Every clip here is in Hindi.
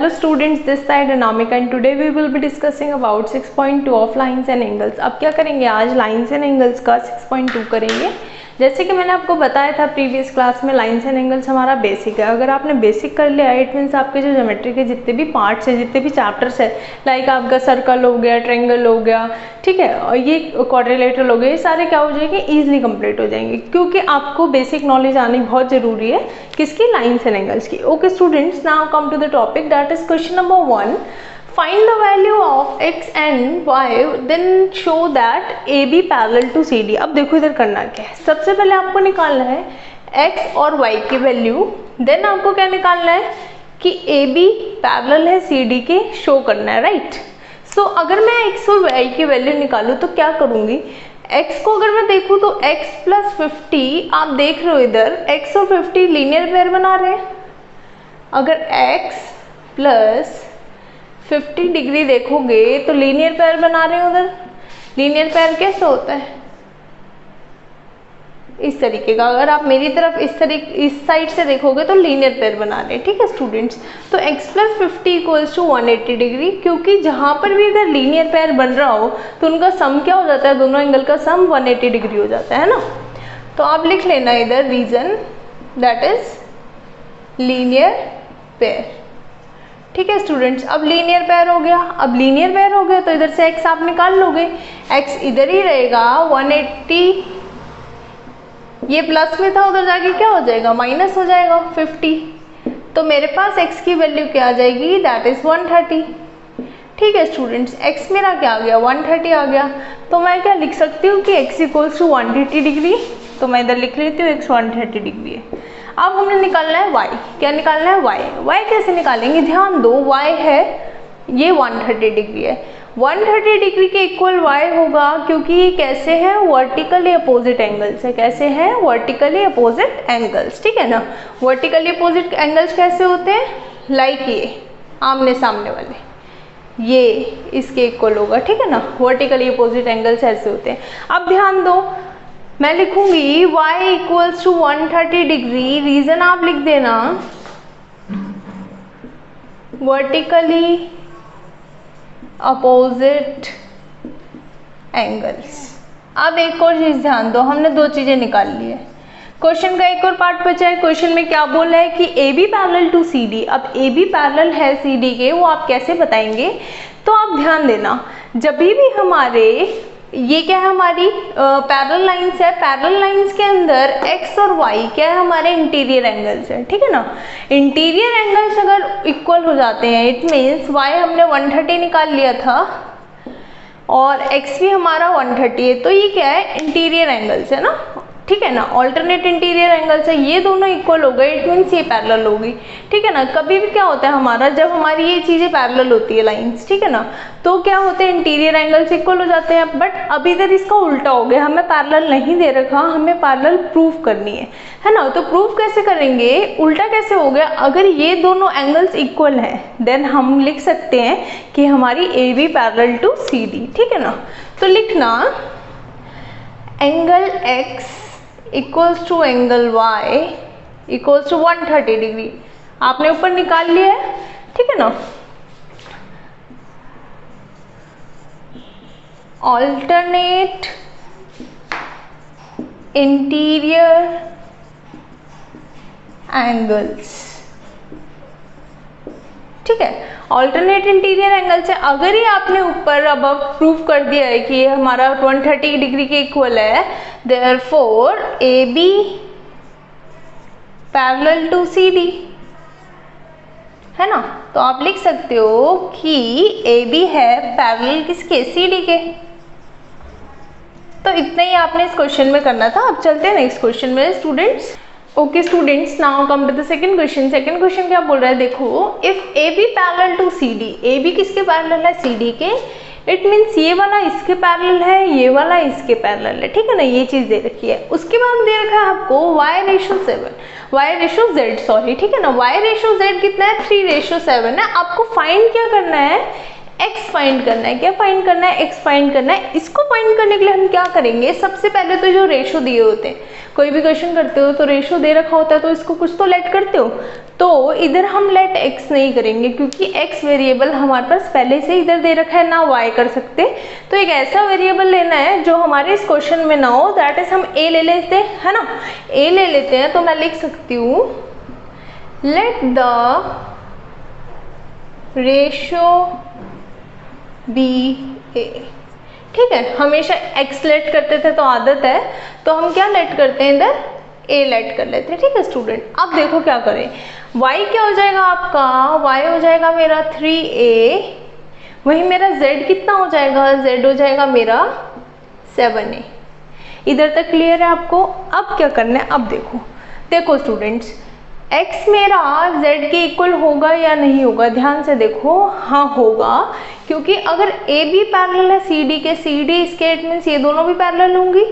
Hello students, this side Anamika and today we will be discussing about 6.2 of lines and angles। अब क्या करेंगे, आज लाइन्स एंड एंगल्स का 6.2 करेंगे। जैसे कि मैंने आपको बताया था प्रीवियस क्लास में, लाइन्स एंड एंगल्स हमारा बेसिक है। अगर आपने बेसिक कर लिया इट मीन्स आपके जो ज्योमेट्री के जितने भी पार्ट्स हैं, जितने भी चैप्टर्स है, लाइक आपका सर्कल हो गया, ट्रायंगल हो गया, ठीक है, और ये क्वाड्रिलेटरल हो गया, ये सारे क्या हो जाएंगे, ईजिली कंप्लीट हो जाएंगे, क्योंकि आपको बेसिक नॉलेज आनी बहुत ज़रूरी है किसकी, लाइन्स एंड एंगल्स की। Okay students, now come to the topic, that is question number 1। Find the value of x and y, then show that AB parallel to CD। अब देखो इधर करना क्या है, सबसे पहले आपको निकालना है x और y की वैल्यू, देन आपको क्या निकालना है कि AB पैरेलल है CD के, शो करना है, राइट। सो अगर मैं x और y की वैल्यू निकालूँ तो क्या करूँगी, x को अगर मैं देखूँ तो x प्लस 50, आप देख रहे हो इधर x और 50 लीनियर पेयर बना रहे हैं। अगर x प्लस 50 डिग्री देखोगे तो लीनियर पेयर बना रहे हो। उधर लीनियर पेयर कैसे होता है, इस तरीके का। अगर आप मेरी तरफ इस साइड से देखोगे तो लीनियर पेयर बना रहे हैं, ठीक है स्टूडेंट्स। तो x plus 50 equals to 180 degree, क्योंकि जहाँ पर भी अगर लीनियर पेयर बन रहा हो तो उनका सम क्या हो जाता है, दोनों एंगल का सम 180 डिग्री हो जाता है ना। तो आप लिख लेना इधर reason, that is linear pair, ठीक है स्टूडेंट्स। अब लीनियर पेयर हो गया, अब लीनियर पेयर हो गया तो इधर से x आप निकाल लोगे, x इधर ही रहेगा 180, ये प्लस में था, उधर जाके क्या हो जाएगा, माइनस हो जाएगा 50। तो मेरे पास x की वैल्यू क्या आ जाएगी, दैट इज 130, ठीक है स्टूडेंट्स। x मेरा क्या आ गया, 130 आ गया। तो मैं क्या लिख सकती हूँ कि x इक्वल्स टू 130 डिग्री, तो मैं इधर लिख लेती हूँ x 130 डिग्री है। अब हमने निकालना है y, क्या निकालना है y कैसे निकालेंगे, ध्यान दो, y है ये 130 डिग्री है, 130 डिग्री के इक्वल y होगा, क्योंकि ये कैसे है, वर्टिकली अपोजिट एंगल्स है। कैसे हैं, वर्टिकली अपोजिट एंगल्स, ठीक है ना। वर्टिकली अपोजिट एंगल्स कैसे होते हैं, लाइक ये आमने सामने वाले, ये इसके इक्वल होगा, ठीक है ना। वर्टिकली अपोजिट एंगल्स ऐसे होते हैं। अब ध्यान दो, मैं लिखूंगी y equals to 130 degree, reason आप लिख देना वर्टिकली अपोजिट एंगल्स। अब एक और चीज ध्यान दो, हमने दो चीजें निकाल ली है, क्वेश्चन का एक और पार्ट बचा है। क्वेश्चन में क्या बोला है कि AB पैरेलल टू CD। अब AB पैरेलल है CD के, वो आप कैसे बताएंगे, तो आप ध्यान देना, जब भी हमारे ये क्या है, हमारी पैरेलल लाइंस है, पैरेलल लाइंस के अंदर x और y क्या है, हमारे इंटीरियर एंगल्स है, ठीक है ना। इंटीरियर एंगल्स अगर इक्वल हो जाते हैं, इट मीन्स y हमने 130 निकाल लिया था और x भी हमारा 130 है, तो ये क्या है, इंटीरियर एंगल्स है ना, ठीक है ना, ऑल्टरनेट इंटीरियर एंगल्स है, ये दोनों इक्वल हो गए, इट मीन्स ये पैरेलल होगी, ठीक है ना। कभी भी क्या होता है हमारा, जब हमारी ये चीज़ें पैरेलल होती है लाइंस, ठीक है ना, तो क्या होते हैं, इंटीरियर एंगल्स इक्वल हो जाते हैं। बट अभी इधर इसका उल्टा हो गया, हमें पैरेलल नहीं दे रखा, हमें पैरेलल प्रूव करनी है ना। तो प्रूव कैसे करेंगे, उल्टा कैसे हो गया, अगर ये दोनों एंगल्स इक्वल हैं देन हम लिख सकते हैं कि हमारी AB पैरेलल टू CD, ठीक है ना। तो लिखना angle x equals to angle y equals to 130 degree, आपने ऊपर निकाल लिया है, ठीक है ना। ऑल्टरनेट इंटीरियर एंगल्स, ठीक है, ऑल्टरनेट इंटीरियर एंगल से अगर ही आपने ऊपर अब प्रूव कर दिया है कि ये हमारा 130 डिग्री के इक्वल है, therefore AB parallel to CD, है ना। तो आप लिख सकते हो कि AB है पैरेलल किसके, CD के। तो इतना ही आपने इस क्वेश्चन में करना था। अब चलते हैं नेक्स्ट क्वेश्चन में students. Okay students, now come to the second question. Second question क्या बोल रहा है, देखो, if AB parallel to CD, AB किसके पैरेलल है, CD के, इट मीन्स ये वाला इसके पैरेलल है, ये वाला इसके पैरेलल है, ठीक है ना, ये चीज दे रखी है। उसके बाद दे रखा है आपको y/7 सॉरी, ठीक है ना। y/z कितना है, 3/7 है। आपको फाइंड क्या करना है, x फाइंड करना है। क्या फाइंड करना है? x फाइंड करना है। इसको फाइंड करने के लिए हम क्या करेंगे, सबसे पहले तो जो रेशो दिए होते हैं, कोई भी क्वेश्चन करते हो तो रेशो दे रखा होता है तो इसको कुछ तो लेट करते हो, तो इधर हम लेट x नहीं करेंगे क्योंकि x वेरिएबल हमारे पास पहले से इधर दे रखा है, ना y कर सकते। तो एक ऐसा वेरिएबल लेना है जो हमारे इस क्वेश्चन में ना हो, दैट इज हम a ले लेते हैं, है ना। a ले लेते हैं तो मैं लिख सकती हूँ लेट द रेशो बी ए। ठीक है, हमेशा x लेट करते थे तो आदत है, तो हम क्या लेट करते हैं, इधर a लेट कर लेते हैं। ठीक है स्टूडेंट, अब देखो क्या करें, y क्या हो जाएगा आपका, y हो जाएगा मेरा 3a, वही मेरा z कितना हो जाएगा, z हो जाएगा मेरा 7a। इधर तक क्लियर है आपको? अब क्या करना है, अब देखो स्टूडेंट्स, x मेरा z के इक्वल होगा या नहीं होगा, ध्यान से देखो। हाँ होगा, क्योंकि अगर a भी पैरेलल है cd के, cd इसके इट मीन्स ये दोनों भी पैरेलल होंगी,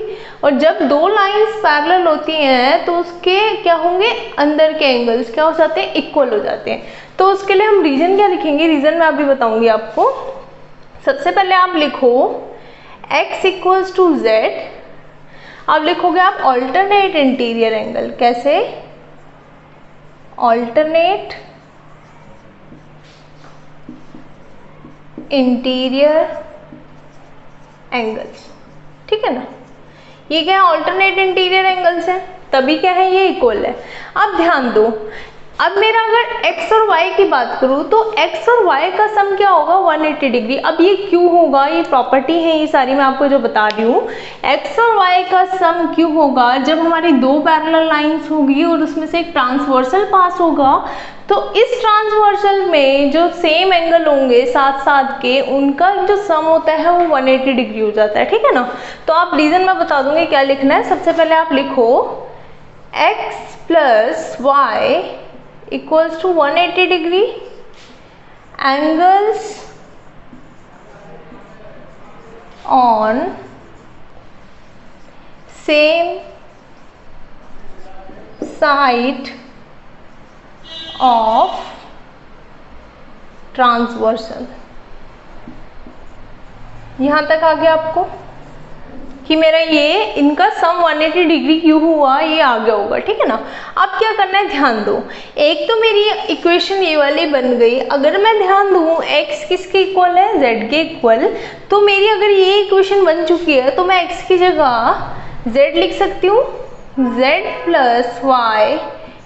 और जब दो लाइंस पैरेलल होती हैं तो उसके क्या होंगे, अंदर के एंगल्स क्या हो जाते हैं, इक्वल हो जाते हैं। तो उसके लिए हम रीजन क्या लिखेंगे, रीजन मैं अभी बताऊंगी आपको। सबसे पहले आप लिखो x इक्वल्स टू z, अब लिखोगे आप ऑल्टरनेट इंटीरियर एंगल। कैसे? Alternate interior angles. ठीक है ना, ये क्या है, ऑल्टरनेट इंटीरियर एंगल्स है, तभी क्या है, ये इक्वल है। अब ध्यान दो, अब मेरा अगर x और y की बात करूँ तो x और y का सम क्या होगा, 180 डिग्री। अब ये क्यों होगा, ये प्रॉपर्टी है ये सारी मैं आपको जो बता रही हूँ। x और y का सम क्यों होगा, जब हमारी दो पैरेलल लाइंस होगी और उसमें से एक ट्रांसवर्सल पास होगा, तो इस ट्रांसवर्सल में जो सेम एंगल होंगे साथ साथ के, उनका जो सम होता है वो 180 डिग्री हो जाता है। ठीक है ना, तो आप रीजन मैं बता दूंगी क्या लिखना है। सबसे पहले आप लिखो x plus y equals to 180 degree, angles on same side of transversal। यहाँ तक आ गया आपको कि मेरा ये इनका सम 180 डिग्री क्यों हुआ, ये आ गया होगा। ठीक है ना, अब क्या करना है, ध्यान दो। एक तो मेरी इक्वेशन ये वाली बन गई, अगर मैं ध्यान दूँ x किसके इक्वल है, z के इक्वल, तो मेरी अगर ये इक्वेशन बन चुकी है तो मैं x की जगह z लिख सकती हूँ, z plus y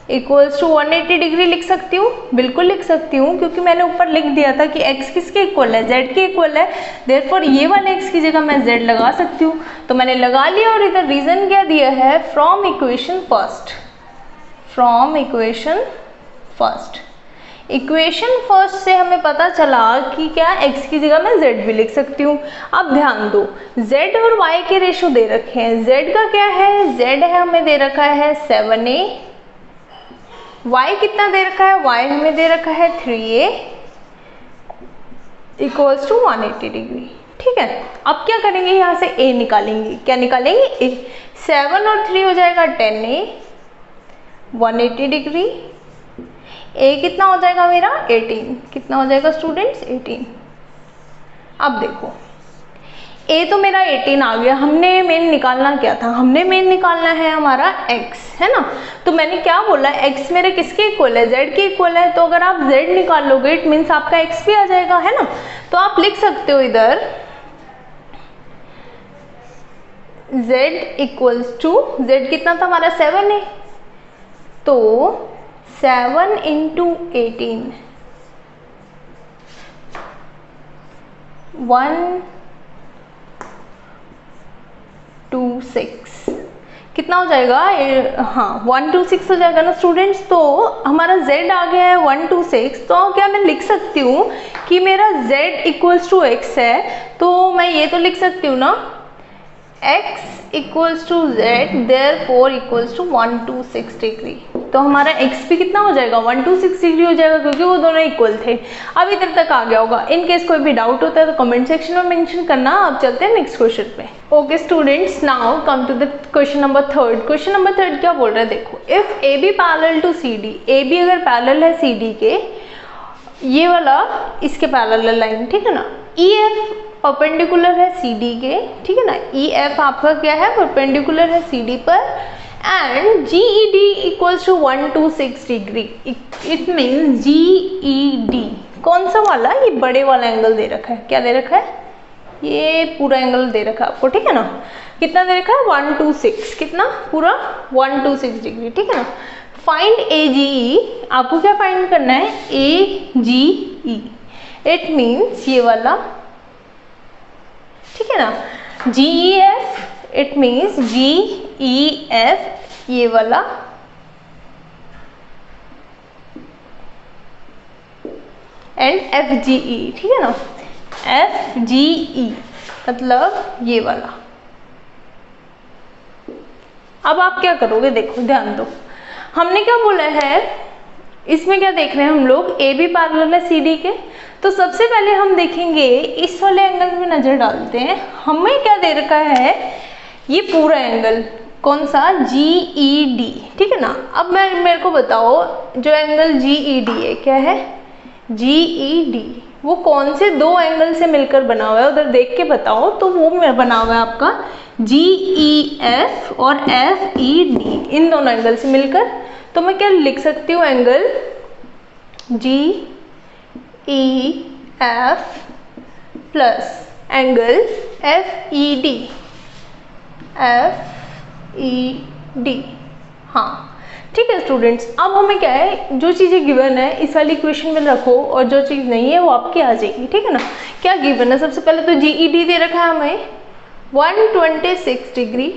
equals to 180 degree लिख सकती हूँ, बिल्कुल लिख सकती हूँ, क्योंकि मैंने ऊपर लिख दिया था कि x किसके इक्वल है, z के इक्वल है। देयरफॉर ये वाले x की जगह मैं z लगा सकती हूँ, तो मैंने लगा लिया। और इधर रीजन क्या दिया है, from equation first, from equation first. Equation first से हमें पता चला कि क्या x की जगह मैं z भी लिख सकती हूँ। अब ध्यान दो, z और y के रेशो दे रखे हैं, z का क्या है, z है हमें दे रखा है 7a, y कितना दे रखा है, y हमें दे रखा है 3a इक्वल्स टू 180 डिग्री। ठीक है, अब क्या करेंगे, यहाँ से a निकालेंगे। क्या निकालेंगे, a। 7 और 3 हो जाएगा 10a 180 डिग्री, a कितना हो जाएगा मेरा 18, कितना हो जाएगा स्टूडेंट्स 18। अब देखो a तो मेरा 18 आ गया, हमने मेन निकालना क्या था, हमने मेन निकालना है हमारा x, है ना। तो मैंने क्या बोला, x मेरे किसके इक्वल है, z के इक्वल है, तो अगर आप z निकाल लोगे इट मीन्स आपका x भी आ जाएगा, है ना। तो आप लिख सकते हो इधर z इक्वल्स टू, z कितना था हमारा 7 है, तो 7 इंटू 18 126 कितना हो जाएगा, हाँ 126 हो जाएगा ना स्टूडेंट्स। तो हमारा z आ गया है 126, तो क्या मैं लिख सकती हूँ कि मेरा z इक्वल्स टू x है, तो मैं ये तो लिख सकती हूँ ना x equals to z therefore equals to 126 degree. तो हमारा x भी कितना हो जाएगा 126 डिग्री हो जाएगा, क्योंकि वो दोनों इक्वल थे। अब इधर तक आ गया होगा। इन केस कोई भी डाउट होता है तो कमेंट सेक्शन में मेंशन करना। अब चलते हैं नेक्स्ट क्वेश्चन पे। Okay students, now come to the question number 3। Question number 3 क्या बोल रहा है, देखो if A B parallel to C D, A B अगर पैरेलल है सी डी के, ये वाला इसके पैरेलल लाइन, ठीक है ना। ई एफ परपेंडिकुलर है सी डी के, ठीक है ना। ई एफ आपका क्या है, परपेंडिकुलर है सी डी पर, and G E D equals to 126 degree. It means G E D कौन सा वाला, ये बड़े वाला एंगल दे रखा है। क्या दे रखा है, ये पूरा एंगल दे रखा है आपको, ठीक है ना। कितना दे रखा है, 126, कितना, पूरा 126 डिग्री, ठीक है ना। फाइंड ए जी ई, आपको क्या फाइंड करना है, ए जी ई। इट मीन्स ये वाला, ठीक है ना। G E F, it means G E F ये वाला, एंड एफ जी ई, ठीक है ना। एफ जी ई मतलब ये वाला। अब आप क्या करोगे, देखो ध्यान दो, हमने क्या बोला है, इसमें क्या देख रहे हैं हम लोग, ए बी पैरेलल है सी डी के। तो सबसे पहले हम देखेंगे इस वाले एंगल में नजर डालते हैं, हमें क्या दे रखा है, ये पूरा एंगल कौन सा, जी ई डी, ठीक है ना। अब मेरे को बताओ, जो एंगल जी ई डी है क्या है, जी ई डी, वो कौन से दो एंगल से मिलकर बना हुआ है, उधर देख के बताओ। तो वो बना हुआ है आपका जी ई एफ और एफ ई डी, इन दोनों एंगल से मिलकर। तो मैं क्या लिख सकती हूँ, angle G E F plus angle F E D, F E D. हाँ ठीक है स्टूडेंट्स, अब हमें क्या है, जो चीज़ें गिवन है इस वाली इक्वेशन में रखो, और जो चीज़ नहीं है वो आपकी आ जाएगी, ठीक है ना। क्या गिवन है, सबसे पहले तो जी ई डी दे रखा है हमें 126 डिग्री।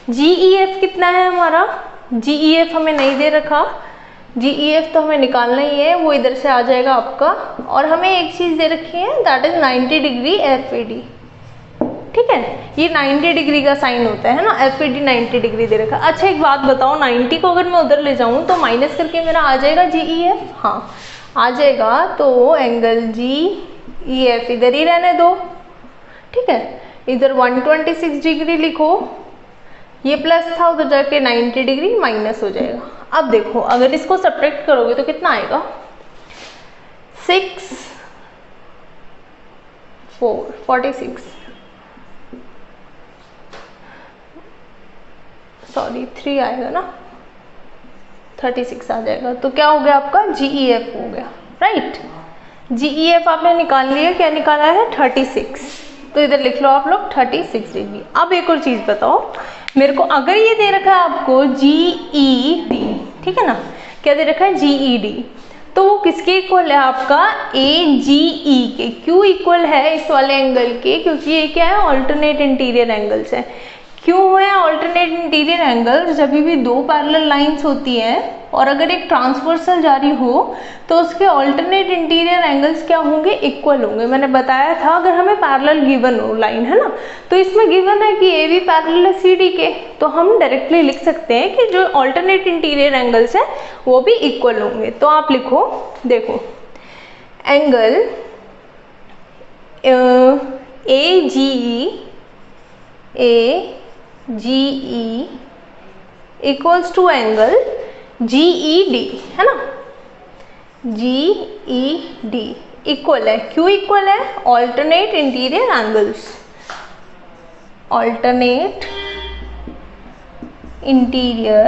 जी ई एफ कितना है हमारा, जी ई एफ हमें नहीं दे रखा, जी ई एफ तो हमें निकालना ही है, वो इधर से आ जाएगा आपका। और हमें एक चीज़ दे रखी है, that is 90 degree F E D, ठीक है। ये 90 डिग्री का साइन होता है ना, एफ ई डी 90 डिग्री दे रखा। अच्छा एक बात बताओ, 90 को अगर मैं उधर ले जाऊँ तो माइनस करके मेरा आ जाएगा जी ई एफ, हाँ आ जाएगा। तो एंगल जी ई एफ इधर ही रहने दो, ठीक है। इधर 126 डिग्री लिखो, ये प्लस था, उधर जाके 90 डिग्री माइनस हो जाएगा। अब देखो अगर इसको सब्ट्रैक्ट करोगे तो कितना आएगा, 6 4 46, सॉरी 3 आएगा ना, 36 आ जाएगा। तो क्या हो गया आपका, जी ई एफ हो गया, राइट। जी ई एफ आपने निकाल लिया, क्या निकाला है, 36। तो इधर लिख लो आप लोग 36 डिग्री। अब एक और चीज़ बताओ मेरे को, अगर ये दे रखा है आपको जी ई डी, ठीक है ना, क्या दे रखा है, जी ई डी, तो वो किसके इक्वल है आपका, ए जी ई के। क्यों इक्वल है इस वाले एंगल के, क्योंकि ये क्या है, ऑल्टरनेट इंटीरियर एंगल्स है। क्यों है ऑल्टरनेट इंटीरियर एंगल, जब भी दो पैरेलल लाइंस होती हैं और अगर एक ट्रांसवर्सल जा रही हो तो उसके ऑल्टरनेट इंटीरियर एंगल्स क्या होंगे, इक्वल होंगे। मैंने बताया था अगर हमें पैरेलल गिवन हो लाइन, है ना, तो इसमें गिवन है कि ए बी पैरेलल है सी डी के, तो हम डायरेक्टली लिख सकते हैं कि जो ऑल्टरनेट इंटीरियर एंगल्स है वो भी इक्वल होंगे। तो आप लिखो, देखो angle A G E equals to angle G E D, है ना, जी ई डी इक्वल है। क्यों इक्वल है, alternate interior angles, alternate interior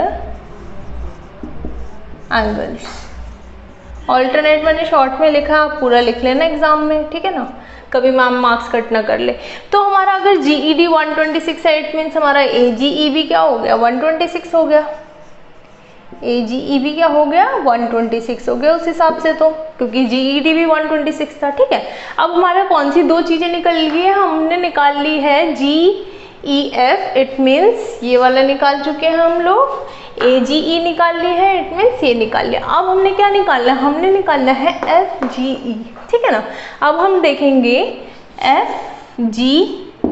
angles. Alternate मैंने शॉर्ट में लिखा, आप पूरा लिख लेना एग्जाम में, ठीक है ना, कभी मैम मार्क्स कट ना कर ले। तो हमारा अगर जी ई डी 126 है, इट मीन्स हमारा ए जी ई बी क्या हो गया, 126 हो गया। ए जी ई बी क्या हो गया, 126 हो गया उस हिसाब से, तो क्योंकि जी ई डी भी 126 था, ठीक है। अब हमारा कौन सी दो चीज़ें निकल गई है, हमने निकाल ली है जी ई एफ, इट मीन्स ये वाला निकाल चुके हैं हम लोग, ए जी ई निकाल ली है, इट मीन्स ये निकाल लिया। अब हमने क्या निकालना है, हमने निकालना है एफ जी ई, ठीक है ना। अब हम देखेंगे एफ जी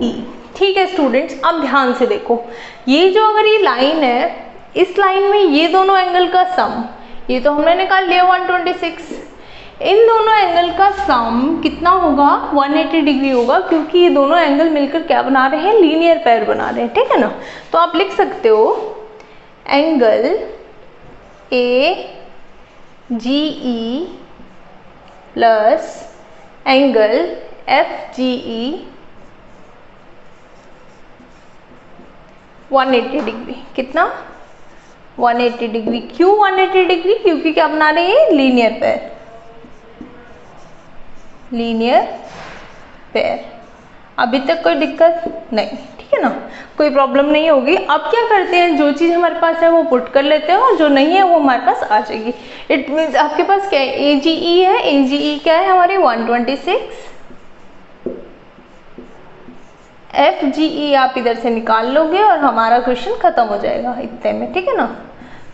ई, ठीक है स्टूडेंट्स। अब ध्यान से देखो, ये जो अगर ये लाइन है, इस लाइन में ये दोनों एंगल का सम, ये तो हमने निकाल लिया 126, इन दोनों एंगल का सम कितना होगा, 180 डिग्री होगा, क्योंकि ये दोनों एंगल मिलकर क्या बना रहे हैं, लीनियर पेयर बना रहे हैं, ठीक है ना। तो आप लिख सकते हो angle A G E plus angle FGE 180 degree. कितना? 180 डिग्री। क्यों 180 डिग्री? क्योंकि क्या बना रहे हैं? Linear pair, linear pair. अभी तक कोई दिक्कत नहीं, ठीक है ना, कोई प्रॉब्लम नहीं होगी। अब क्या करते हैं, जो चीज़ हमारे पास है वो पुट कर लेते हैं और जो नहीं है वो हमारे पास आ जाएगी। इट मीन्स आपके पास क्या है? AGE है। AGE क्या है हमारी? 126। FGE आप इधर से निकाल लोगे और हमारा क्वेश्चन खत्म हो जाएगा इतने में, ठीक है ना।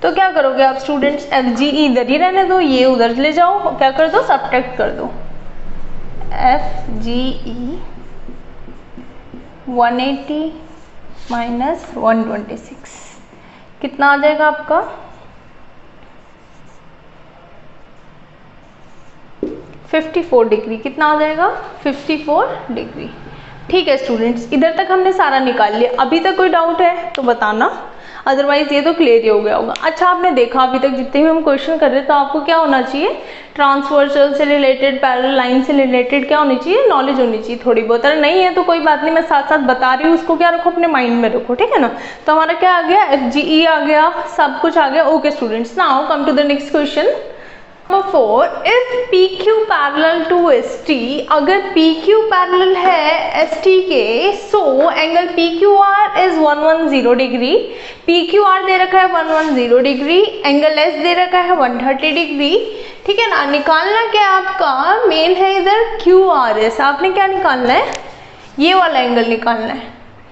तो क्या करोगे आप स्टूडेंट्स? FGE इधर ही रहने दो, ये उधर ले जाओ, क्या कर दो? सब्ट्रैक्ट कर दो। FGE 180 माइनस 126 कितना आ जाएगा आपका? 54 डिग्री। कितना आ जाएगा? 54 डिग्री। ठीक है स्टूडेंट्स, इधर तक हमने सारा निकाल लिया। अभी तक कोई डाउट है तो बताना, अदरवाइज ये तो क्लियर ही हो गया होगा। अच्छा, आपने देखा अभी तक जितने भी हम क्वेश्चन कर रहे हैं तो आपको क्या होना चाहिए? ट्रांसवर्सल से रिलेटेड, पैरेलल लाइन से रिलेटेड क्या होनी चाहिए? नॉलेज होनी चाहिए थोड़ी बहुत। अगर नहीं है तो कोई बात नहीं, मैं साथ साथ बता रही हूँ, उसको क्या रखो? अपने माइंड में रखो, ठीक है ना। तो हमारा क्या आ गया? FGE आ गया, सब कुछ आ गया। Okay students, now come to the next question. Number 4, if PQ parallel to ST, अगर PQ पैरेलल है ST के, so angle PQR is 110 degree. PQR दे रखा है 110 डिग्री, एंगल S दे रखा है 130 डिग्री, ठीक है ना। निकालना क्या आपका? मेन है इधर QRS। आपने क्या निकालना है? ये वाला एंगल निकालना है,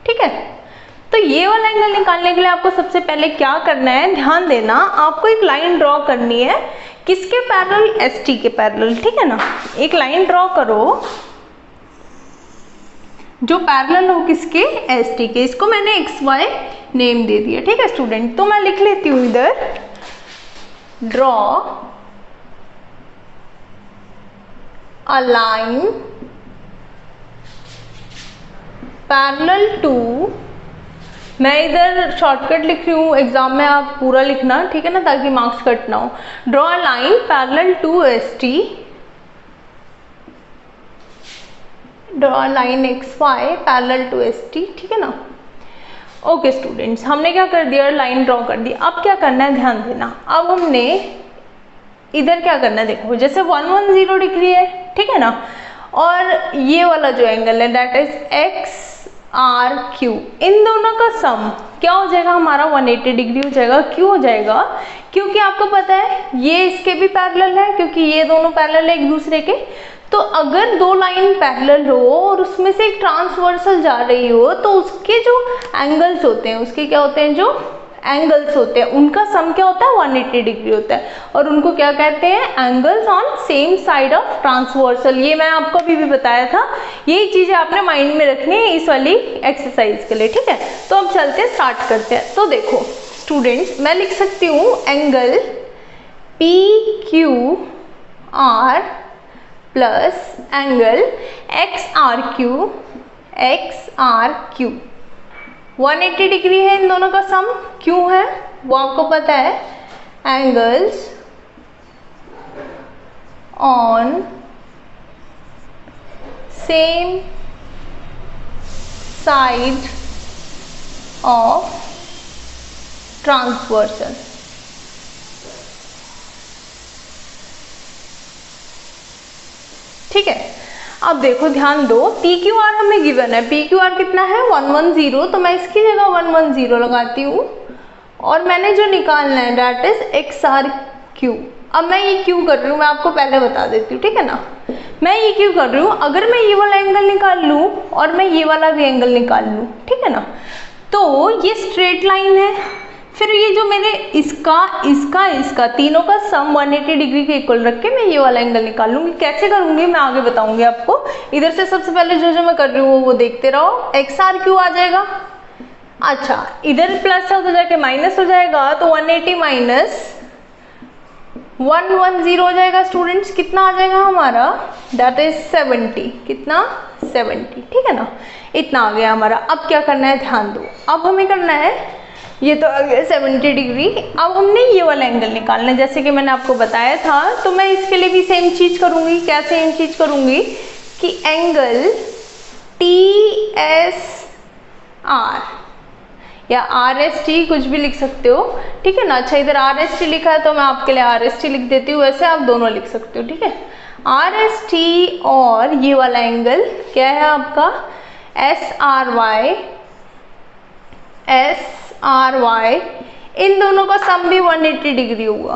ठीक है। तो ये वाला एंगल निकालने के लिए आपको सबसे पहले क्या करना है? ध्यान देना, आपको एक लाइन ड्रॉ करनी है। किसके पैरेलल? ST के पैरेलल, ठीक है ना। एक लाइन ड्रॉ करो जो पैरेलल हो किसके? ST के। इसको मैंने XY नेम दे दिया, ठीक है स्टूडेंट। तो मैं लिख लेती हूँ इधर, draw a line parallel to, मैं इधर शॉर्टकट लिख रही हूँ, एग्जाम में आप पूरा लिखना, ठीक है ना, ताकि मार्क्स कट ना हो। Draw a line parallel to ST, draw a line XY parallel to ST, ठीक है ना। ओके स्टूडेंट्स, हमने क्या कर दिया? लाइन ड्रॉ कर दी। अब क्या करना है? ध्यान देना। अब हमने इधर क्या करना है? देखो, जैसे 110 डिग्री है, ठीक है ना, और ये वाला जो एंगल है दैट इज XRQ, इन दोनों का सम क्या हो जाएगा हमारा? 180 डिग्री हो जाएगा। क्यों हो जाएगा? क्योंकि आपको पता है ये इसके भी पैरेलल है, क्योंकि ये दोनों पैरेलल है एक दूसरे के। तो अगर दो लाइन पैरेलल हो और उसमें से एक ट्रांसवर्सल जा रही हो, तो उसके जो एंगल्स होते हैं, उसके क्या होते हैं? जो एंगल्स होते हैं उनका सम क्या होता है? 180 डिग्री होता है। और उनको क्या कहते हैं? Angles on same side of transversal. ये मैं आपको अभी भी बताया था, यही चीजें आपने माइंड में रखनी है इस वाली एक्सरसाइज के लिए, ठीक है। तो अब चलते हैं, स्टार्ट करते हैं। तो देखो स्टूडेंट्स, मैं लिख सकती हूँ angle PQR plus angle XRQ 180 degree है, इन दोनों का सम। क्यों है वो आपको पता है? Angles on same side of transversal. ठीक है, अब देखो ध्यान दो, PQR हमें गिवन है। PQR कितना है? 110। तो मैं इसकी जगह 110 लगाती हूँ और मैंने जो निकालना है दैट इज XRQ। अब मैं ये क्यों कर रही हूँ मैं आपको पहले बता देती हूँ, ठीक है ना। मैं ये क्यों कर रही हूँ? अगर मैं ये वाला एंगल निकाल लूँ और मैं ये वाला भी एंगल निकाल लूँ, ठीक है ना, तो ये स्ट्रेट लाइन है। फिर ये जो मेरे इसका तीनों का सम 180 डिग्री के इक्वल रख के मैं ये वाला एंगल निकाल लूंगी। कैसे करूंगी मैं आगे बताऊंगी आपको। इधर से सबसे पहले जो मैं कर रही हूँ वो देखते रहो। XRQ आ जाएगा। अच्छा, इधर प्लस है तो जाके माइनस हो जाएगा, तो 180 माइनस 110 हो जाएगा स्टूडेंट्स। कितना आ जाएगा हमारा? That is 70। कितना? 70, ठीक है ना। इतना आ गया हमारा। अब क्या करना है? ध्यान दो। अब हमें करना है ये तो आ गया 70 डिग्री। अब हमने ये वाला एंगल निकालना है, जैसे कि मैंने आपको बताया था। तो मैं इसके लिए भी सेम चीज़ करूँगी। क्या सेम चीज़ करूँगी कि एंगल TSR या RST कुछ भी लिख सकते हो, ठीक है ना। अच्छा, इधर RST लिखा है तो मैं आपके लिए RST लिख देती हूँ, वैसे आप दोनों लिख सकते हो, ठीक है। RST और ये वाला एंगल क्या है आपका SRY, इन दोनों का सम भी 180 डिग्री होगा।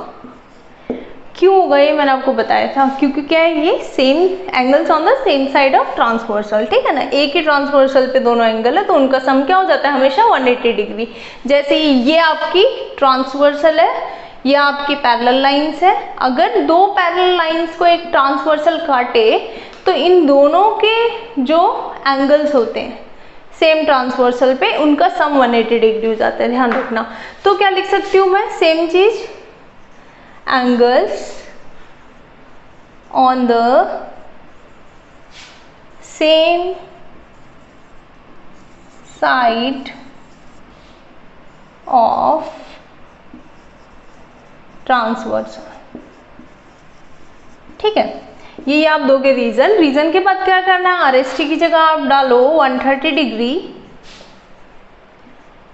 क्यों होगा ये मैंने आपको बताया था, क्योंकि क्या है ये same angles on the same side of transversal, ठीक है ना। एक ही ट्रांसवर्सल पे दोनों एंगल है तो उनका सम क्या हो जाता है हमेशा 180 डिग्री। जैसे ये आपकी ट्रांसवर्सल है, ये आपकी पैरेलल लाइंस है। अगर दो पैरेलल लाइंस को एक ट्रांसवर्सल काटे तो इन दोनों के जो एंगल्स होते हैं सेम ट्रांसवर्सल पे, उनका सम 180 डिग्री हो जाता है, ध्यान रखना। तो क्या लिख सकती हूँ मैं, सेम चीज, angles on the same side of transversal, ठीक है। ये आप दोगे रीजन के बाद क्या करना है, RST की जगह आप डालो 130 डिग्री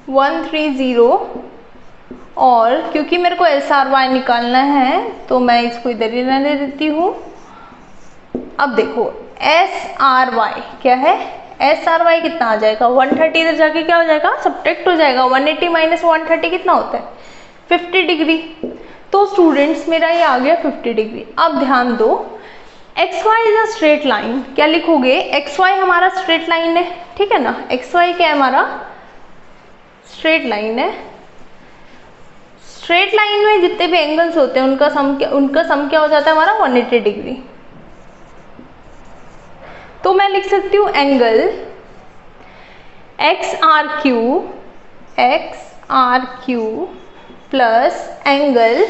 130, और क्योंकि मेरे को SRY निकालना है तो मैं इसको इधर ही रहने देती हूँ। अब देखो SRY क्या है, SRY कितना आ जाएगा 130, इधर जाके क्या हो जाएगा सब्ट्रैक्ट हो जाएगा। 180 माइनस 130 कितना होता है 50 डिग्री। तो स्टूडेंट्स मेरा ये आ गया 50 डिग्री। अब ध्यान दो, XY is a straight line, क्या लिखोगे, XY हमारा स्ट्रेट लाइन है, ठीक है ना। XY क्या है हमारा स्ट्रेट लाइन है। स्ट्रेट लाइन में जितने भी एंगल्स होते हैं उनका सम क्या हो जाता है हमारा 180 डिग्री। तो मैं लिख सकती हूँ angle XRQ plus angle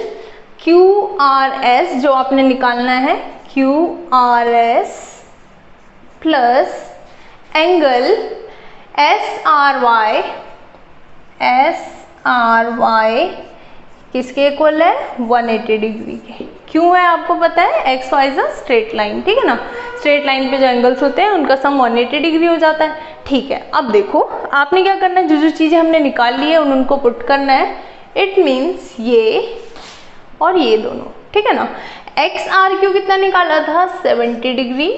QRS जो आपने निकालना है, QRS प्लस एंगल SRY किसके इक्वल है 180 डिग्री के। क्यों है आपको पता है, XY is a straight line, ठीक है ना। स्ट्रेट लाइन पे जो एंगल्स होते हैं उनका सम 180 डिग्री हो जाता है, ठीक है। अब देखो आपने क्या करना है, जो चीज़ें हमने निकाल ली है उनको पुट करना है। इट मीन्स ये और ये दोनों, ठीक है ना। XRQ कितना निकाला था 70 डिग्री,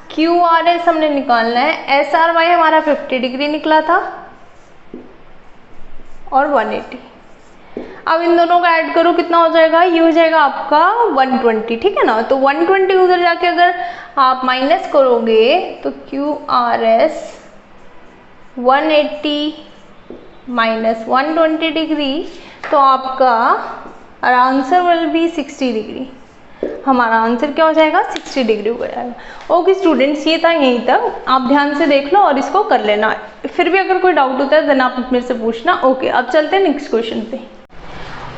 QRS हमने निकालना है, SRY हमारा 50 डिग्री निकला था और 180। अब इन दोनों का ऐड करो कितना हो जाएगा, ये हो जाएगा आपका 120, ठीक है ना। तो 120 उधर जाके अगर आप माइनस करोगे तो QRS 180 माइनस 120 डिग्री, तो आपका आंसर विल बी 60 डिग्री। हमारा आंसर क्या हो जाएगा 60 डिग्री हो जाएगा। ओके स्टूडेंट्स, ये था यहीं तक, आप ध्यान से देख लो और इसको कर लेना। फिर भी अगर कोई डाउट होता है देन आप मेरे से पूछना। ओके, अब चलते हैं नेक्स्ट क्वेश्चन पे।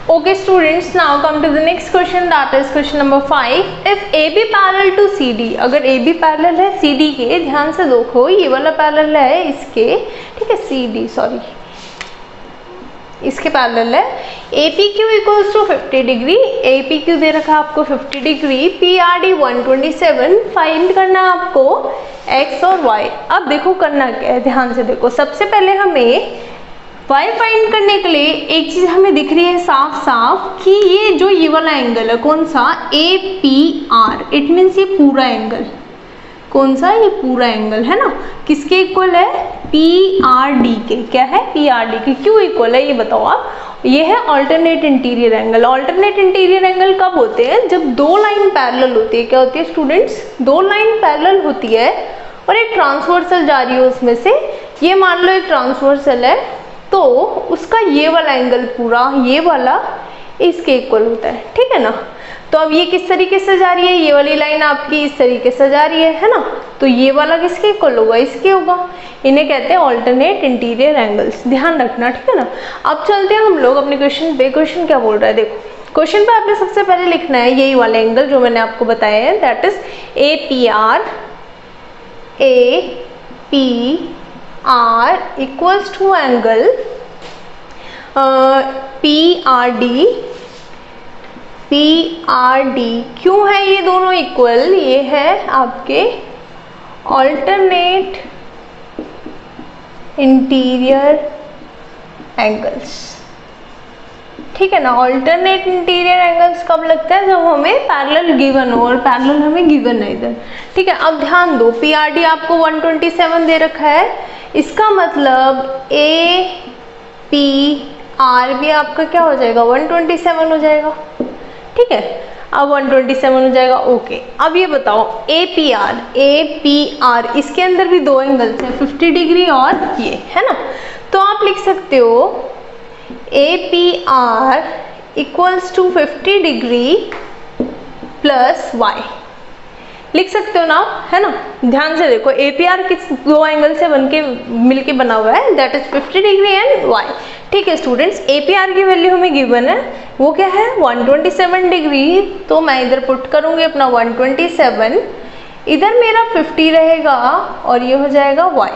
Okay students, now come to the next question, that is question number 5। If AB parallel to CD, अगर AB पैरेलल है CD के, ध्यान से देखो ये वाला पैरेलल है इसके, ठीक है, CD सॉरी इसके पैरेलल है। APQ equals to 50 degree, APQ दे रखा है आपको 50 डिग्री, PRD 127, फाइंड करना है आपको X और Y। अब देखो करना क्या है, ध्यान से देखो। सबसे पहले हमें Y फाइंड करने के लिए एक चीज हमें दिख रही है साफ साफ कि ये वाला एंगल है, कौन सा APR, इट मीन्स ये पूरा एंगल, कौन सा, ये पूरा एंगल है ना, किसके इक्वल है PRD के। क्या है PRD के। क्यों इक्वल है ये बताओ आप। ये है alternate interior angle. Alternate interior angle कब होते हैं, जब दो लाइन पैरेलल होती है। क्या होती है स्टूडेंट्स, दो लाइन पैरेलल होती है और एक ट्रांसवर्सल जा रही है उसमें से। ये मान लो एक ट्रांसवर्सल है तो उसका ये वाला एंगल पूरा ये वाला इसके इक्वल होता है, ठीक है ना। तो अब ये किस तरीके से जा रही है, ये वाली लाइन आपकी इस तरीके से जा रही है ना, तो ये वाला किसके इक्वल होगा, इसके होगा। इन्हें कहते हैं अल्टरनेट इंटीरियर एंगल्स, ध्यान रखना, ठीक है ना। अब चलते हैं हम लोग अपने क्वेश्चन पे। क्वेश्चन क्या बोल रहा है देखो, क्वेश्चन पे आपने सबसे पहले लिखना है यही वाला एंगल जो मैंने आपको बताया है, that is APR R equals to angle PRD। क्यों है ये दोनों इक्वल? ये है आपके ऑल्टरनेट इंटीरियर एंगल्स, ठीक है ना। ऑल्टरनेट इंटीरियर एंगल्स कब लगता है? जब हमें पैरेलल गिवन हो, और पैरेलल हमें गिवन है इधर, ठीक है। अब ध्यान दो, PRD आपको 127 दे रखा है, इसका मतलब APR भी आपका क्या हो जाएगा? 127 हो जाएगा, ठीक है। अब 127 हो जाएगा, ओके। अब ये बताओ APR इसके अंदर भी दो एंगल्स हैं, 50 डिग्री और ये, है ना। तो आप लिख सकते हो APR equals to 50 degree plus y, लिख सकते हो ना, है ना। ध्यान से देखो, APR किस दो एंगल से मिलके बना हुआ है, that is 50 degree and y, ठीक है स्टूडेंट्स। APR की वैल्यू हमें गिवन है, वो क्या है? 127 डिग्री। तो मैं इधर पुट करूंगी अपना 127, इधर मेरा 50 रहेगा और ये हो जाएगा y।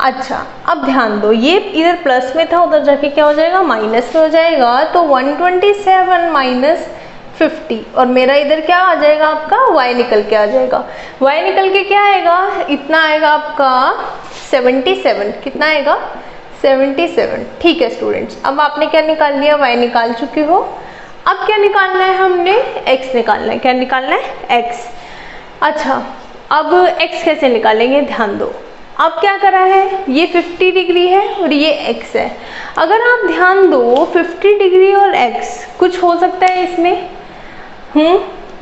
अच्छा, अब ध्यान दो, ये इधर प्लस में था, उधर जाके क्या हो जाएगा? माइनस में हो जाएगा। तो 127 माइनस 50, और मेरा इधर क्या आ जाएगा? आपका y निकल के आ जाएगा। y निकल के क्या आएगा? इतना आएगा आपका 77। कितना आएगा? 77, ठीक है स्टूडेंट्स। अब आपने क्या निकाल लिया? y निकाल चुके हो। अब क्या निकालना है? हमने x निकालना है। क्या निकालना है? x। अच्छा, अब x कैसे निकालेंगे? ध्यान दो, अब क्या करा है? ये 50 डिग्री है और ये x है। अगर आप ध्यान दो, 50 डिग्री और x कुछ हो सकता है इसमें?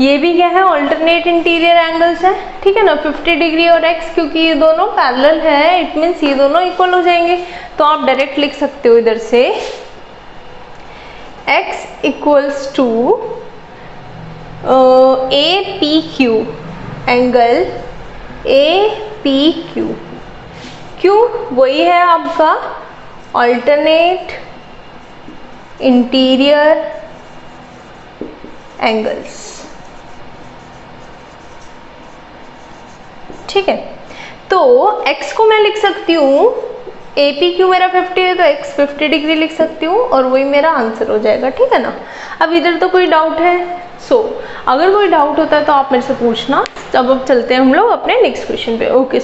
ये भी क्या है? ऑल्टरनेट इंटीरियर एंगल्स है, ठीक है ना। 50 डिग्री और x, क्योंकि ये दोनों पैरेलल है, इट मीन्स ये दोनों इक्वल हो जाएंगे। तो आप डायरेक्ट लिख सकते हो इधर से x equals to APQ, angle APQ। क्यों? वही है आपका ऑल्टरनेट इंटीरियर एंगल्स, ठीक है। तो x को मैं लिख सकती हूँ, APQ मेरा 50 है तो x 50 डिग्री लिख सकती हूँ, और वही मेरा आंसर हो जाएगा, ठीक है ना। अब इधर तो कोई डाउट है? अगर कोई डाउट होता है तो आप मेरे से पूछना। अब चलते हैं हम लोग अपने नेक्स्ट क्वेश्चन पे। Okay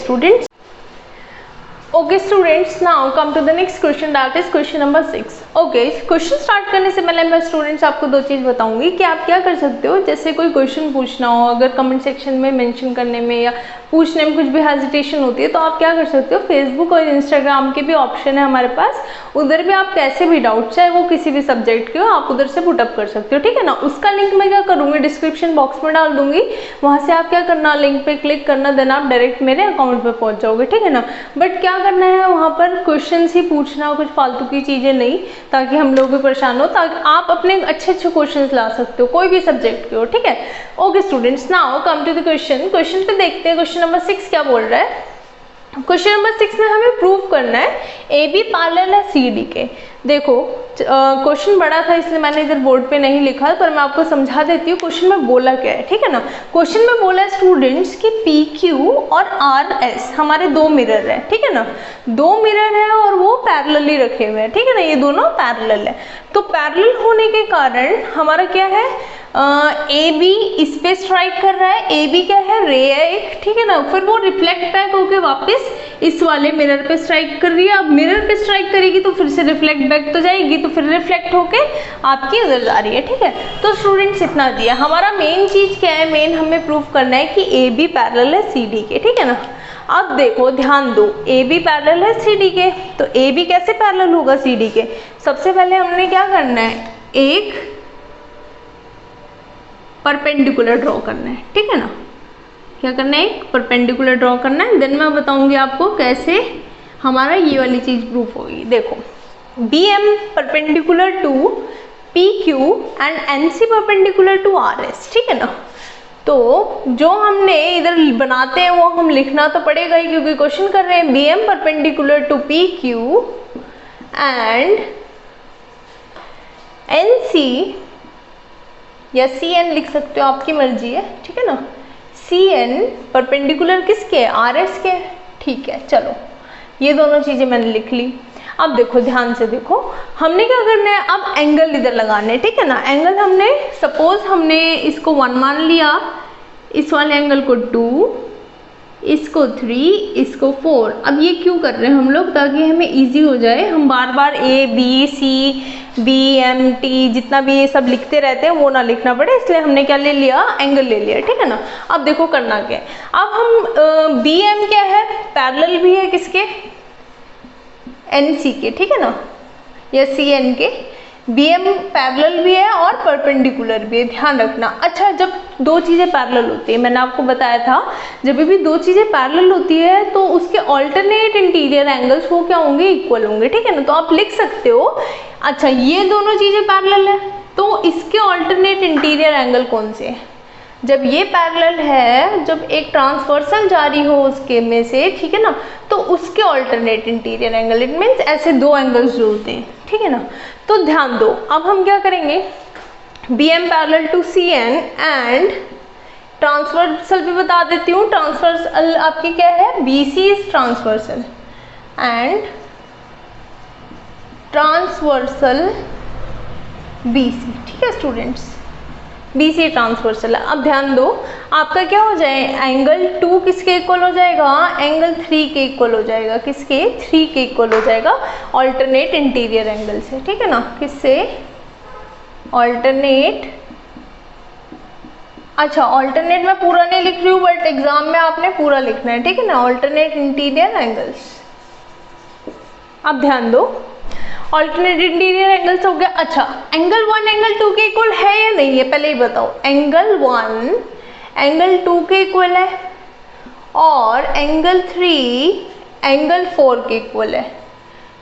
students, now come to the next question, that is question number 6। Okay, question start करने से पहले मैं स्टूडेंट्स आपको दो चीज़ बताऊंगी कि आप क्या कर सकते हो। जैसे कोई क्वेश्चन पूछना हो, अगर कमेंट सेक्शन में मेंशन करने में या पूछने में कुछ भी हेजिटेशन होती है, तो आप क्या कर सकते हो, फेसबुक और इंस्टाग्राम के भी ऑप्शन है हमारे पास, उधर भी आप कैसे भी डाउट, चाहे वो किसी भी सब्जेक्ट के हो, आप उधर से पुटअप कर सकते हो, ठीक है ना। उसका लिंक मैं क्या करूँगी, डिस्क्रिप्शन बॉक्स में डाल दूंगी, वहाँ से आप क्या करना, लिंक पे क्लिक करना, देन आप डायरेक्ट मेरे अकाउंट पे पहुँच जाओगे, ठीक है ना। बट क्या करना है, वहाँ पर क्वेश्चन ही पूछना, कुछ फालतू की चीज़ें नहीं, ताकि हम लोग भी परेशान हो, ताकि आप अपने अच्छे क्वेश्चन ला सकते हो, कोई भी सब्जेक्ट के हो, ठीक है। Okay students, now come to the question पे देखते हैं। क्वेश्चन नंबर 6 क्या बोल रहा है। क्वेश्चन नंबर 6 में हमें प्रूव करना है AB पैरेलल है CD के। देखो क्वेश्चन बड़ा था इसलिए मैंने इधर बोर्ड पे नहीं लिखा, पर मैं आपको समझा देती हूँ क्वेश्चन में बोला क्या है, ठीक है ना। क्वेश्चन में बोला है स्टूडेंट्स कि PQ और RS हमारे दो मिरर है, ठीक है ना। दो मिरर है और वो पैरेलली रखे हुए हैं, ठीक है ना, ये दोनों पैरेलल है। तो पैरेलल होने के कारण हमारा क्या है, AB इस पे स्ट्राइक कर रहा है, AB क्या है, रे है एक, ठीक है ना। फिर वो रिफ्लेक्ट बैक होके वापस इस वाले मिरर पे स्ट्राइक कर रही है। अब मिरर पे स्ट्राइक करेगी तो फिर से रिफ्लेक्ट बैक तो जाएगी, तो फिर रिफ्लेक्ट होके आपकी उधर जा रही है, ठीक है। तो स्टूडेंट्स इतना दिया, हमारा मेन चीज क्या है, मेन हमें प्रूफ करना है कि AB पैरेलल है CD के, ठीक है ना। अब देखो ध्यान दो, AB पैरेलल है CD के, तो AB कैसे पैरेलल होगा CD के। सबसे पहले हमने क्या करना है, एक परपेंडिकुलर ड्रॉ करना है, ठीक है ना। क्या करना है, एक परपेंडिकुलर ड्रॉ करना है, देन मैं बताऊंगी आपको कैसे हमारा ये वाली चीज प्रूफ होगी। देखो BM perpendicular to PQ and NC perpendicular to RS, ठीक है ना। तो जो हमने इधर बनाते हैं वो हम लिखना तो पड़ेगा ही, क्योंकि क्वेश्चन कर रहे हैं BM perpendicular to PQ and NC या CN लिख सकते हो, आपकी मर्जी है, ठीक है ना। CN परपेंडिकुलर किसके, RS के, ठीक है। चलो ये दोनों चीज़ें मैंने लिख ली। अब देखो ध्यान से देखो, हमने क्या करना है, अब एंगल इधर लगाने हैं, ठीक है ना। एंगल हमने सपोज हमने इसको 1 मान लिया, इस वाले एंगल को 2, इसको 3, इसको 4। अब ये क्यों कर रहे हैं हम लोग, ताकि हमें इजी हो जाए, हम बार बार A B C B M T जितना भी ये सब लिखते रहते हैं वो ना लिखना पड़े, इसलिए हमने क्या ले लिया, एंगल ले लिया, ठीक है ना। अब देखो करना क्या है, अब हम बी एम क्या है, पैरेलल भी है किसके, एन सी के, ठीक है ना, या सी एन के। बी एम पैरेलल भी है और परपेंडिकुलर भी है, ध्यान रखना। अच्छा, जब दो चीज़ें पैरेलल होती है, मैंने आपको बताया था जब भी दो चीज़ें पैरेलल होती है तो उसके ऑल्टरनेट इंटीरियर एंगल्स वो क्या होंगे, इक्वल होंगे, ठीक है ना। तो आप लिख सकते हो, अच्छा ये दोनों चीज़ें पैरेलल है तो इसके ऑल्टरनेट इंटीरियर एंगल कौन से हैं। जब ये पैरेलल है, जब एक ट्रांसवर्सल जारी हो उसके में से, ठीक है ना, तो उसके alternate interior angle, it means ऐसे दो एंगल्स जो होते हैं, ठीक है ना। तो ध्यान दो, अब हम क्या करेंगे, B M parallel to C N and transversal भी बता देती हूँ। ट्रांसवर्सल आपकी क्या है, B C is transversal and transversal B C, ठीक है स्टूडेंट्स, बी सी ट्रांसवर्सल है। अब ध्यान दो, आपका क्या हो जाए, एंगल 2 किसके इक्वल हो जाएगा, एंगल 3 के इक्वल हो जाएगा, किसके, 3 के इक्वल हो जाएगा ऑल्टरनेट इंटीरियर एंगल से, ठीक है ना। किससे, ऑल्टरनेट, अच्छा ऑल्टरनेट मैं पूरा नहीं लिख रही हूँ बट एग्जाम में आपने पूरा लिखना है, ठीक है ना, ऑल्टरनेट इंटीरियर एंगल्स। अब ध्यान दो, ऑल्टरनेट इंटीरियर एंगल्स हो गया। अच्छा, एंगल 1 एंगल 2 के इक्वल है या नहीं है, पहले ही बताओ। एंगल 1 एंगल 2 के इक्वल है और एंगल 3 एंगल 4 के इक्वल है।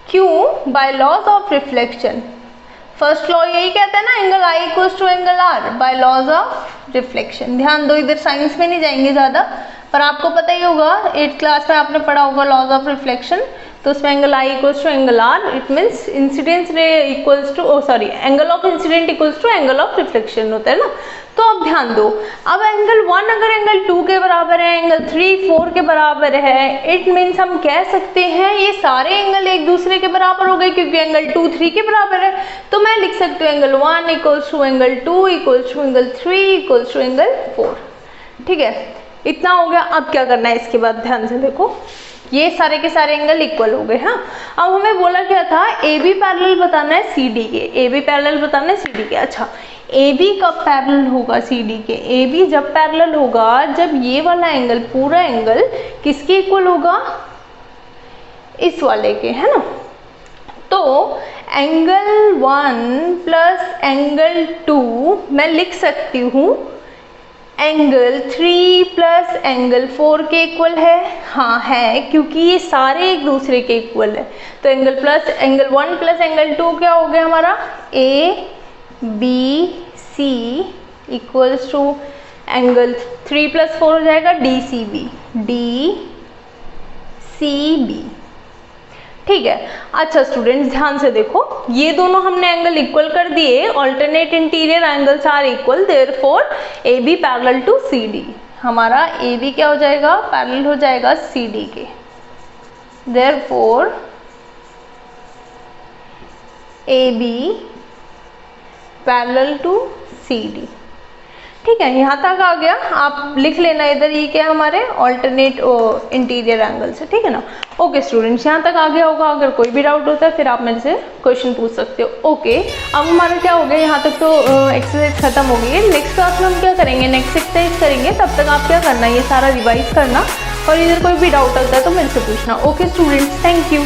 क्यों, by laws of reflection. First law यही कहता है ना, angle I equals to angle R by laws of reflection. ध्यान दो, इधर साइंस में नहीं जाएंगे ज़्यादा, पर आपको पता ही होगा 8th क्लास में आपने पढ़ा होगा लॉज ऑफ रिफ्लेक्शन। तो उसमें angle I equals to angle R, it means incidence ray equals to, sorry angle of incident equals to angle of reflection होता है ना। तो अब ध्यान दो, अब एंगल 1 अगर एंगल 2 के बराबर है, एंगल 3 4 के बराबर है, इट मीन्स हम कह सकते हैं ये सारे एंगल एक दूसरे के बराबर हो गए, क्योंकि एंगल 2 3 के बराबर है। तो मैं लिख सकती हूँ angle 1 equals to angle 2 equals to angle 3 equals to angle 4, ठीक है। इतना हो गया। अब क्या करना है इसके बाद, ध्यान से देखो, ये सारे के सारे एंगल इक्वल हो गए। हाँ, अब हमें बोला क्या था, ए बी पैरेलल बताना है सी डी के, ए बी पैरेलल बताना है सी डी के। अच्छा, ए बी कब पैरेलल होगा सी डी के, ए बी जब पैरेलल होगा जब ये वाला एंगल, पूरा एंगल किसके इक्वल होगा, इस वाले के, है ना। तो एंगल 1 प्लस एंगल 2 मैं लिख सकती हूँ एंगल 3 प्लस एंगल 4 के इक्वल है। हाँ है, क्योंकि ये सारे एक दूसरे के इक्वल है। तो एंगल 1 प्लस एंगल 2 क्या हो गया हमारा, A B C equals to angle 3 plus 4 हो जाएगा D C B, D C B, ठीक है। अच्छा स्टूडेंट्स ध्यान से देखो, ये दोनों हमने एंगल इक्वल कर दिए, alternate interior angles are equal, therefore A B parallel to C D. हमारा ए बी क्या हो जाएगा, पैरेलल हो जाएगा सी डी के, therefore A B parallel to C D, ठीक है। यहाँ तक आ गया, आप लिख लेना इधर, ये क्या हमारे ऑल्टरनेट इंटीरियर एंगल्स है, ठीक है ना। ओके स्टूडेंट्स, यहाँ तक आ गया होगा। अगर कोई भी डाउट होता है फिर आप मेरे से क्वेश्चन पूछ सकते हो। ओके, अब हमारा क्या हो गया, यहाँ तक तो एक्सरसाइज खत्म हो गई है। नेक्स्ट क्लास में हम क्या करेंगे, नेक्स्ट एक्सरसाइज करेंगे। तब तक आप क्या करना, ये सारा रिवाइज करना और इधर कोई भी डाउट होता है तो मेरे से पूछना। Okay students, thank you.